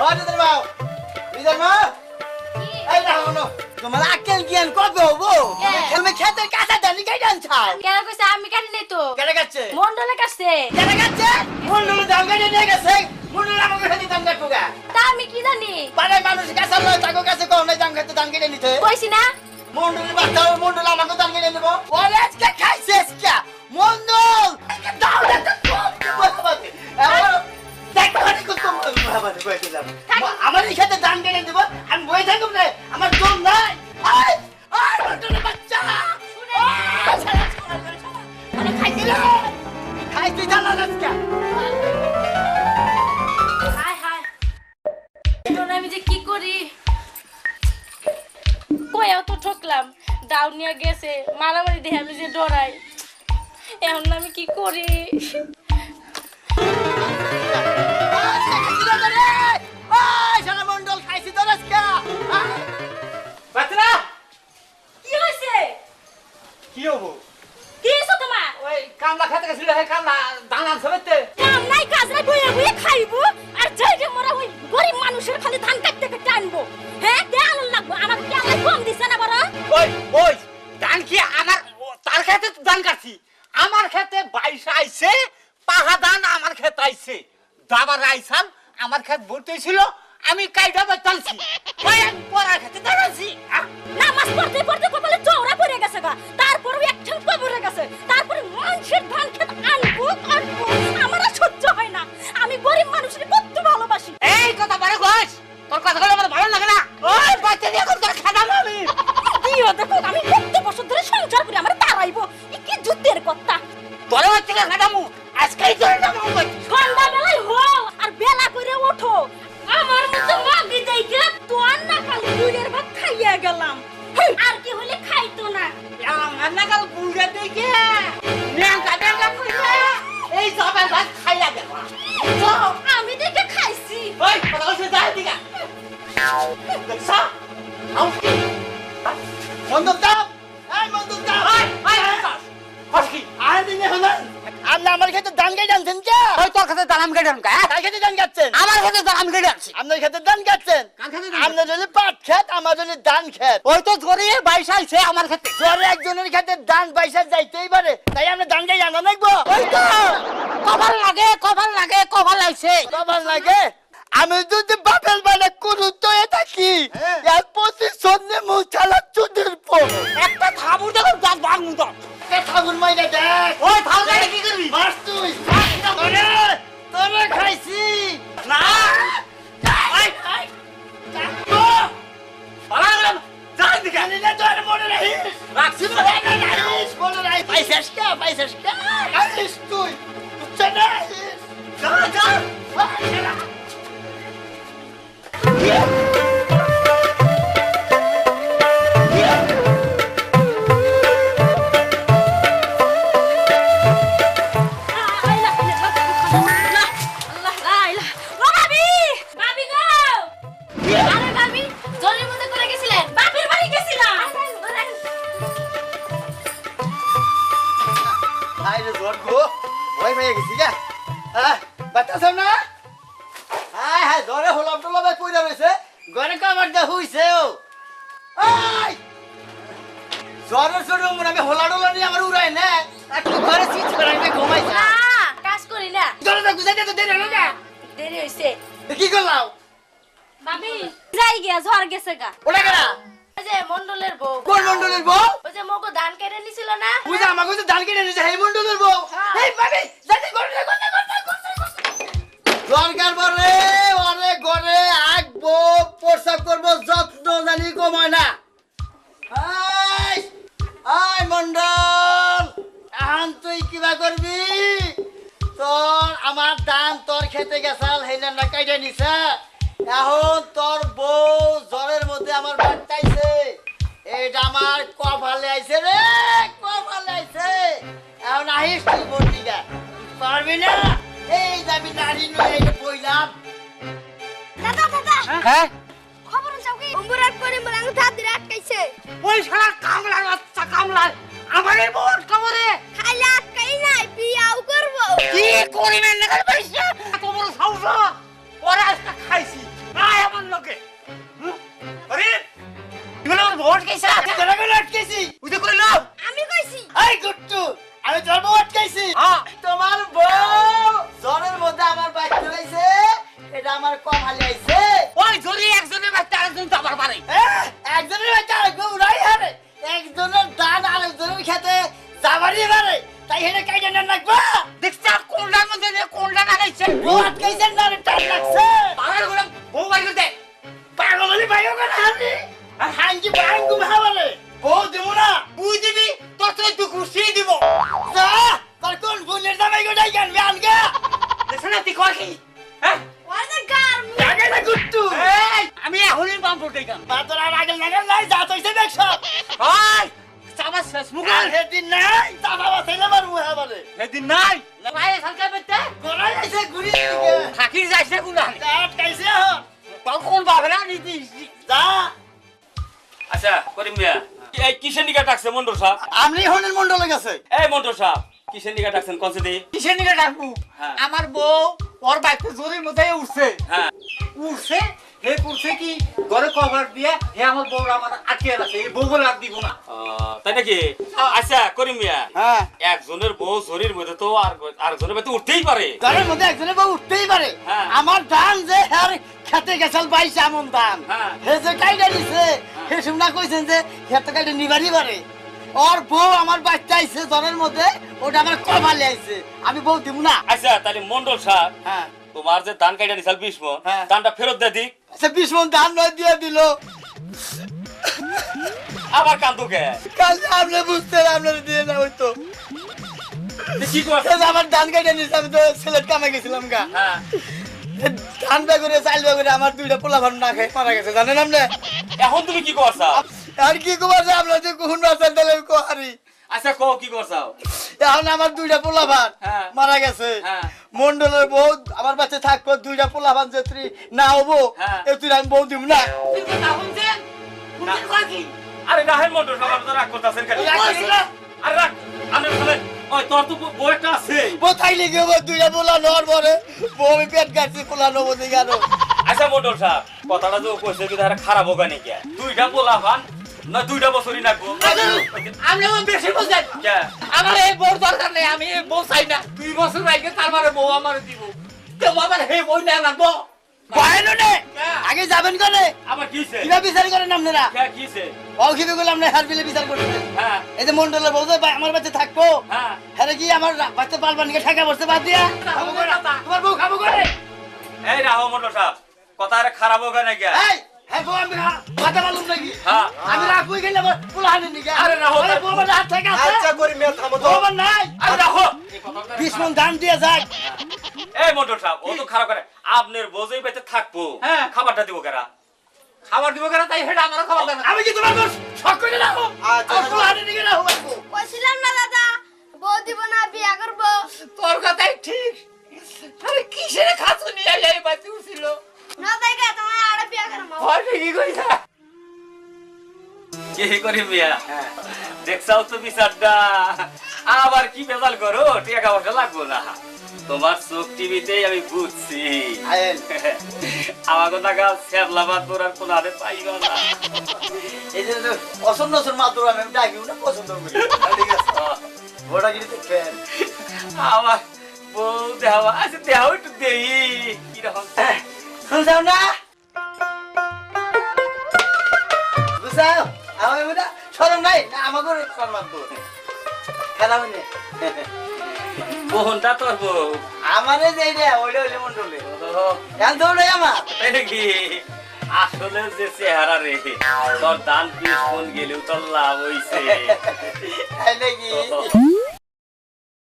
রিজার মা রিজার মা এই না হলো তোমার আকেল জ্ঞান কবে হবো তুমি খেতের কাঁচা দানি কাই জানছাও কেন কইছে আমি কাটি নাই তো কেন কাটছে মন্ডলে কাটছে কেন কাটছে মন্ডল দাম কাটে নিয়ে গেছে মন্ডল আমাকে খেতে দাম কাটুগা তা আমি কি জানি পাড়ায় মানুষ কাছে লয় তাকে কাছে কোন নাই দাম খেতে দাম কেটে নিতে কইছি না মন্ডল বাচ্চা মন্ডল আমাকে দাম কেটে নেব ওরে আজকে খাইছে আজকে মন্ডল দাও না তো আমার খেতে দান কেটে দেবো আমি বই থাকুম না আমার দম নাই বাচ্চা খাইতে জানা আজকে হাই হাই এখন আমি যে কি করি কইও তো ঠকলাম দাও নিয়ে গেছে মারামারি দেখে আমি যে ডরাই এখন আমি কি করি মন্ডল খাইছি তো আজকে বাচ্চা কি হইছে কি হবো কি হইছে তোমার ওই কামলা খেতে গেছিল হে কামলা দানা সবেতে কাম নাই কাজ নাই বইয়া বইয়া খাইবো আর যাই যে মোরা ওই গরিব মানুষের খালি ধান কাটতে কাটতে আনবো হ্যাঁ দেয়াল লাগবো আমার কি আল্লাহ কম দিছে না বড় ওই ধান কি আমার তার খেতে তো ধান কাটছি আমার খেতে 22 আইছে পাহা ধান আমার খেতে আইছে দাবার আইছাল আমার খেত ভর্তি ছিল আমি কাইটা বাতালছি ওই আমি পড়ার খেতে দাঁড়াছি নামাজ পড়তে পড়তে কপালে চওড়া পড়ে গেছে গা তারপরে একখান কবরে গেছে তারপরে মানুষের ধান খেত আনবো আমার আর সহ্য হয় না আমি গরিব মানুষের কত ভালোবাসি এই কথা বড় কইস তোর কথাগুলো আমার ভালো লাগে না ওই বাচ্চা দিয়ে এখন তোর খাদাম আমি দিও দেখো আমি কত বছর ধরে সংসার করি আমার তারাইবো কি যুদ্ধের কথা তোর হচ্ছে খাদামু আজকেই তোর নাম কই সন্ধ্যা বেলায় হও আর বেলা করে ওঠো আমার মতো মাগি দেইকে তোর না খালি দুধের ভাত খাইয়া গেলাম আর কি হলে খাইতো না আমার না কাল বুঝে দেখে ন্যাংকা ন্যাংকা কইছে এই সবার ভাত খাইয়া গেল তো আমি দেখে খাইছি ওই কথা বলছে যাই দিগা দেখছা আউ কি মন্দম দাও এই মন্দম দাও এই হসকি আর দিনে হলো আপনি আমার খেতে ধান কেটে আনছেন কে ওই তোর খেতে ধান কেটে আনকা কার খেতে ধান কাটছেন আমার খেতে ধান কেটে আনছি আপনার খেতে ধান কাটছেন কার খেতে ধান আপনার যদি পাট খেত আমার যদি ধান খেত ওই তো জোরে 22 আইছে আমার খেতে জোরে একজনের খেতে ধান 22 যাইতেই পারে তাই আমরা ধান কেটে আনা লাগবো ওই তো কভার আইছে কভার লাগে আমি যদি বাপের বাড়ি করু তো এটা কি এর পজিশন নে মুছালা চুদির পো একটা থাবুর দেখো দাঁত ভাঙু দাও কে ঠাকুর মাইরা দেখ ওই ঠাকুর কি করবি মার তুই তোরে খাইছি না আই কাকু বালা যাই দিকে নিলে তো আর মনে নাই রাখছি মনে নাই মনে নাই পয়সাস কা আইস তুই চলে যা কি করলাম ভাবি যাই গিয়া ঝড় গেছে গা ওটা কেনা ওই যে মন্ডলের বউ কোন মন্ডলের বউ ওই যে মগো ধান কেটে নিছিল না ওই যে আমাকে তো ধান কেটে নিছে এই মন্ডলের বউ এই ভাবি যাতে করতে দরকার বলে ওরে ঘরে আগবো প্রসাব করবো যত্ন জানি কমায় না আই মন্ডল এখন তুই কিবা করবি তোর আমার ধান তোর খেতে গেছাল হেনা না কাইটা নিছে এখন তোর বউ জ্বরের মধ্যে আমার বাচ্চাইছে এইটা আমার কপালে আইছে রে কপালে আইছে এখন আহিস তুই বন্ডিগা পারবি না এই যাবি নারী নয় এই বইলাম দাদা হ্যাঁ খবর চাও কি অম্বুরাট করে মলাং ধাত দিয়ে আটকাইছে ওই শালা কামলা বাচ্চা কামলা আমারে বল খবরে খাইলে আটকাই নাই বিয়াও করব কি করিবেন না পয়সা এত বড় সাহস ওরা আজকে খাইছি আটকাইছা তোরা কেন আটকেছি উদে কইলো আমি কইছি এই গুট্টু আমি তোর বউ আটকাইছি হ্যাঁ তোমার বউ জ্বরের মধ্যে আমার বাইক চলাইছে এটা আমার কম হালি আইছে ওই জরি একজনের বাচ্চা আরেকজন তো আবার পারে একজনের বাচ্চা আরেকজন উড়াই হারে একজনের দান আরেকজনের খেতে যাবারই পারে তাই হেনে কাইটা না রাখবা দেখছা কোনটার মধ্যে কোনটা লাগাইছে বউ আটকাইছেন না রে টান লাগছে পাগল গুলো বউ বাড়ি করতে পাগল হলি ভাইও কেন হানি আর হাঙ্গি বাঙ্গু ভাবারে বউ দেবো না বুঝ দিবি তোর তো একটু খুশি দিব যা তোর কোন বোনের জামাই গোটাই গানবি আনগা দেখছ না তুই কয় কি হ্যাঁ ওই যে গার জাগে না গুট্টু এই আমি এখনই বাম পড়তে গাম তোর আর আগের নাগাল নাই যা তৈছে দেখছ ওই চাবা শেষ মুখ আর হেদিন নাই চাপা বাসাইলে মারবো হাবারে সেদিন নাই পায়ে সরকার পেতে গোড়াই আইছে ঘুরি দিকে থাকি যাইছে কোনা চাপ কাইছে হন কোন বাবরা নিতি যা আচ্ছা করিম মিয়া এই কিসের নিকা ডাকছে মন্ডল সাহেব আমরি হনের মন্ডলে গেছে এই মন্ডল সাহেব কিসের নিকা ডাকছেন কনসে দি কিসের নিকে ডাকবো হ্যাঁ। আমার বউ ওর বাইকে জোরের মধ্যে উঠছে হ্যাঁ উঠছে হে করছে কি ঘরে কভার দিয়ে হে আমার বউ আমার আটকে আছে এই বউ বলে আর দিব না তাই নাকি আচ্ছা করিম মিয়া হ্যাঁ একজনের বউ শরীর মধ্যে তো আর আরেকজনের মধ্যে উঠতেই পারে ঘরের মধ্যে একজনের বউ উঠতেই পারে হ্যাঁ। আমার ধান যে আর খেতে গেছাল বাইছে এমন ধান হ্যাঁ। হে যে কাইটা নিছে হে শুননা কইছেন যে খেতে কাইটা নিবারই পারে ওর বউ আমার বাচ্চা আইছে জ্বরের মধ্যে ওটা আমার কমালে আইছে আমি বউ দিব না আচ্ছা তাহলে মন্ডল সাহেব হ্যাঁ তোমার যে ধান কাইটা নিছাল 20 মণ হ্যাঁ। ধানটা ফেরত দে দিক আচ্ছা 20 মণ ধান নয় দিয়ে দিল আবার কান্দু কে কাল আপনি বুঝতে আপনার দিয়ে না হইতো কি করছ আমার ধান কাইটা নিছে আমি তো সিলেট কামে গেছিলাম গা হ্যাঁ ধান বেগুনে চাইল বেগুনে আমার দুইটা পোলা ভান না খাই মারা গেছে জানেন আপনি এখন তুমি কি করছ আর কি কবার যে আপনার যে কোন রাস্তা দিলে কোহারি আচ্ছা কও কি করছাও এখন আমার দুইটা পোলা ভান হ্যাঁ। মারা গেছে হ্যাঁ। মন্ডলের বউ আমার বাচ্চা থাকবো দুইটা পোলা ভান যদি না হবো হ্যাঁ। এ তুই আমি বউ দিব না তুই তো না শুনছে শুনছে কয় কি আরে রাহেন মন্ডল সাহেব তো রাগ করতেছেন কেন আরে রাগ আমি বলে ওই তোর তো বউ একটা আছে বউ থাইলে কি হবো দুইটা পোলা নর পরে বউ আমি পেট কাটছি পোলা নবো দিকে আনো আচ্ছা মন্ডল সাহেব কথাটা যে কইছে কি তারা খারাপ হোক নাকি দুইটা পোলা ভান না দুইটা বছরই নাকবো আমি বেশি বুঝেন কে আমার এই বউ দরকার নেই আমি এই বউ চাই না 2 বছর আগে তারপরে বউ আমার দিব তো আমার হে বউ না লাগবো বাইরে নে আগে যাবেন কোনে আবার কিছে কিবা বিচার করেন আপনারা কে কিছে ও কিবে বললাম না হার বিলে বিচার করতেছেন হ্যাঁ এই যে মন্ডলের বউ যে আমার বাচ্চা থাকবো হ্যাঁ হ্যাঁ কি আমার বাচ্চা পালবান কে ঠাকা বসতে বাদ দিয়া খাবো করে তোমার বউ খাবো করে এই রাহো মন্ডল সাহেব কথা আরে খারাপ হোক নাকি এই হ্যাঁ বউ আমি কথা বলুন নাকি হ্যাঁ আমি রাখবই গেলে পোলা হানি নিকে আরে রাহো বউ আমার হাত থেকে আছে আচ্ছা করি মেয়ে থামো তো বউ আমার নাই আরে রাহো 20 মণ ধান দিয়ে যাক এই মন্ডল সাহেব ও তো খারাপ করে আপনার বোঝই পেতে থাকবো হ্যাঁ। খাবারটা দিব কেরা খাবার দিব কেন তাই হেটা আমার খাবার দেন আমি কি তোমার বউ শক করে রাখো আচ্ছা, আর পোলা হানি নিকে রাখো কইছিলাম না দাদা বউ দিব না বিয়া করব তোর কথাই ঠিক আরে কিসের খাসু নিয়ে যাই বাতি উছিল না দেখে তোমার আরে বিয়া করব হয় কি কইছা কি করি মিয়া দেখছাও তো বিচারটা আবার কি বেজাল করো টাকা পয়সা লাগবো না তোমার চোখ টিভিতেই আমি বুঝছি আয়েন আমার কথা গাছ সেবলাবাদ তোর আর কোন হাতে পাইবা না এই যে পছন্দ সর মাত্র আমি ডাকিও না পছন্দ করি ঠিক আছে বড় গিরি দেখেন আমার বউ দেওয়া আছে দেওয়া একটু দেই কিরকম শুনছাও না বুঝাও আমার বুঝা শরম নাই না আমাকে সম্মান তো খেলা মানে বোনটা তোর বউ আমারে যেই রে ওইটা হইলে মন্ডলে এখন দৌড়ে আমার তাই নাকি আসলে যে চেহারা রে তোর দান 20 মণ গেলেও তোর লাভ হইছে তাই নাকি